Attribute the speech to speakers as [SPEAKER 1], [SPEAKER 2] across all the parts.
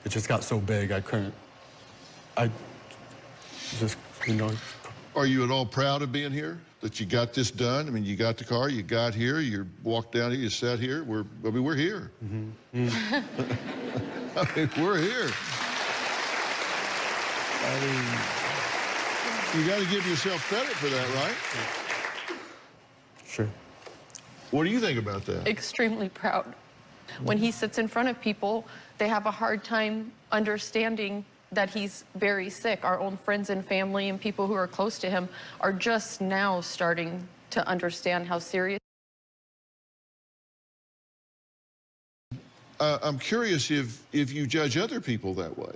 [SPEAKER 1] it just got so big, I couldn't. I just, you know.
[SPEAKER 2] Are you at all proud of being here? That you got this done? I mean, you got the car, you got here, you walked down here, you sat here. We're here.
[SPEAKER 1] Mm-hmm.
[SPEAKER 2] I mean, we're here. I mean, you got to give yourself credit for that, right?
[SPEAKER 1] Sure.
[SPEAKER 2] What do you think about that?
[SPEAKER 3] Extremely proud. When he sits in front of people, they have a hard time understanding that he's very sick. Our own friends and family and people who are close to him are just now starting to understand how serious.
[SPEAKER 2] I'm curious if you judge other people that way.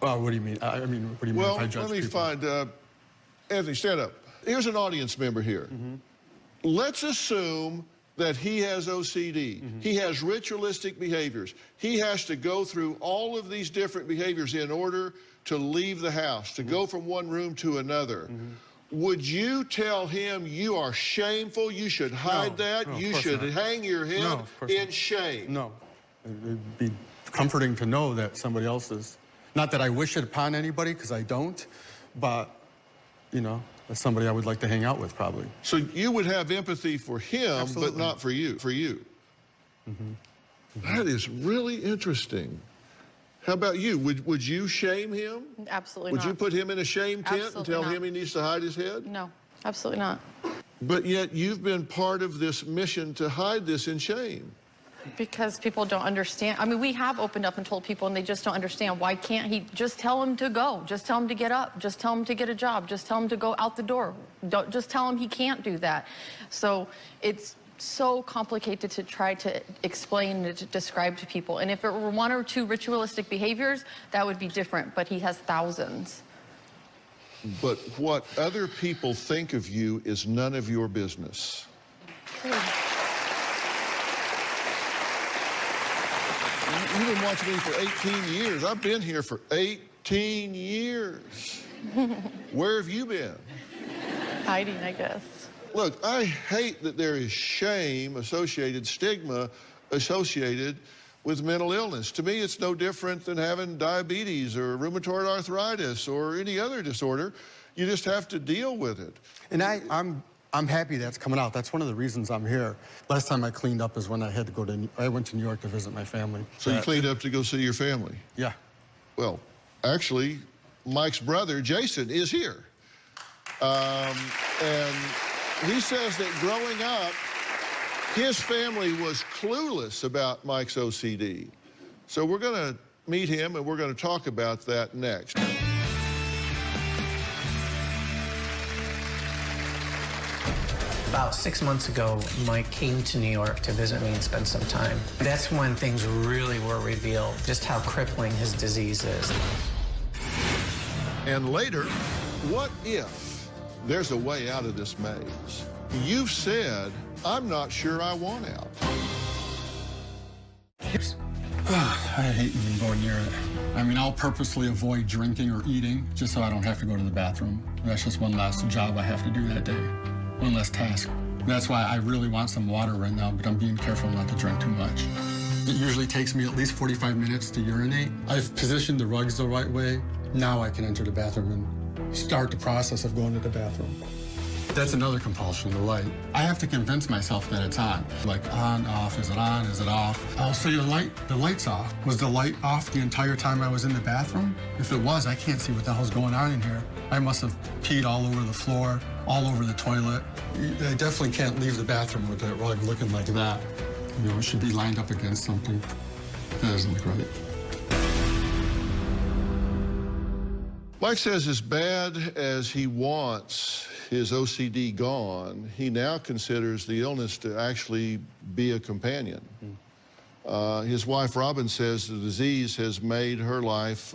[SPEAKER 1] Well, what do you mean? I mean, what do you mean if I judge
[SPEAKER 2] let me
[SPEAKER 1] people?
[SPEAKER 2] find, Anthony, stand up. Here's an audience member here. Let's assume that he has OCD. He has ritualistic behaviors. He has to go through all of these different behaviors in order to leave the house, to go from one room to another. Would you tell him you are shameful, you should hide that,
[SPEAKER 1] no,
[SPEAKER 2] you should hang your head in shame?
[SPEAKER 1] No. It'd be comforting to know that somebody else is. Not that I wish it upon anybody, because I don't, but, you know, that's somebody I would like to hang out with, probably.
[SPEAKER 2] So you would have empathy for him,
[SPEAKER 1] Absolutely.
[SPEAKER 2] but not for you. That is really interesting. How about you? Would you shame him?
[SPEAKER 3] Absolutely
[SPEAKER 2] Would
[SPEAKER 3] not.
[SPEAKER 2] you put him in a shame tent and
[SPEAKER 3] Absolutely
[SPEAKER 2] tell
[SPEAKER 3] not.
[SPEAKER 2] him he needs to hide his head?
[SPEAKER 3] No, absolutely not.
[SPEAKER 2] But yet you've been part of this mission to hide this in shame.
[SPEAKER 3] Because people don't understand. I mean, we have opened up and told people, and they just don't understand. Why can't he just tell him to go? Just tell him to get up. Just tell him to get a job. Just tell him to go out the door. Don't just tell him he can't do that. So it's so complicated to try to explain and to describe to people. And if it were one or two ritualistic behaviors, that would be different. But he has thousands.
[SPEAKER 2] But what other people think of you is none of your business. You've been watching me for 18 years. I've been here for 18 years. Where have you been?
[SPEAKER 3] Hiding, I guess.
[SPEAKER 2] Look, I hate that there is shame associated, stigma associated with mental illness. To me, it's no different than having diabetes or rheumatoid arthritis or any other disorder. You just have to deal with it.
[SPEAKER 1] And I'm happy that's coming out. That's one of the reasons I'm here. Last time I cleaned up is when I had to go to, I went to New York to visit my family.
[SPEAKER 2] So you cleaned up to go see your family?
[SPEAKER 1] Yeah.
[SPEAKER 2] Well, actually, Mike's brother, Jason, is here. And he says that growing up, his family was clueless about Mike's OCD. So we're going to meet him, and we're going to talk about that next.
[SPEAKER 4] About 6 months ago, Mike came to New York to visit me and spend some time. That's when things really were revealed, just how crippling his disease is.
[SPEAKER 2] And later, what if there's a way out of this maze? You've said, I'm not sure I want out.
[SPEAKER 1] I hate even going near it. I mean, I'll purposely avoid drinking or eating just so I don't have to go to the bathroom. That's just one last job I have to do that day. One less task. That's why I really want some water right now, but I'm being careful not to drink too much. It usually takes me at least 45 minutes to urinate. I've positioned the rugs the right way. Now I can enter the bathroom and start the process of going to the bathroom. That's another compulsion, the light. I have to convince myself that it's on. Like on, off, is it on, is it off? I'll say the light's off. Was the light off the entire time I was in the bathroom? If it was, I can't see what the hell's going on in here. I must have peed all over the floor, all over the toilet. I definitely can't leave the bathroom with that rug looking like that. You know, it should be lined up against something. That doesn't look right.
[SPEAKER 2] Mike says as bad as he wants his OCD gone, he now considers the illness to actually be a companion. His wife, Robin, says the disease has made her life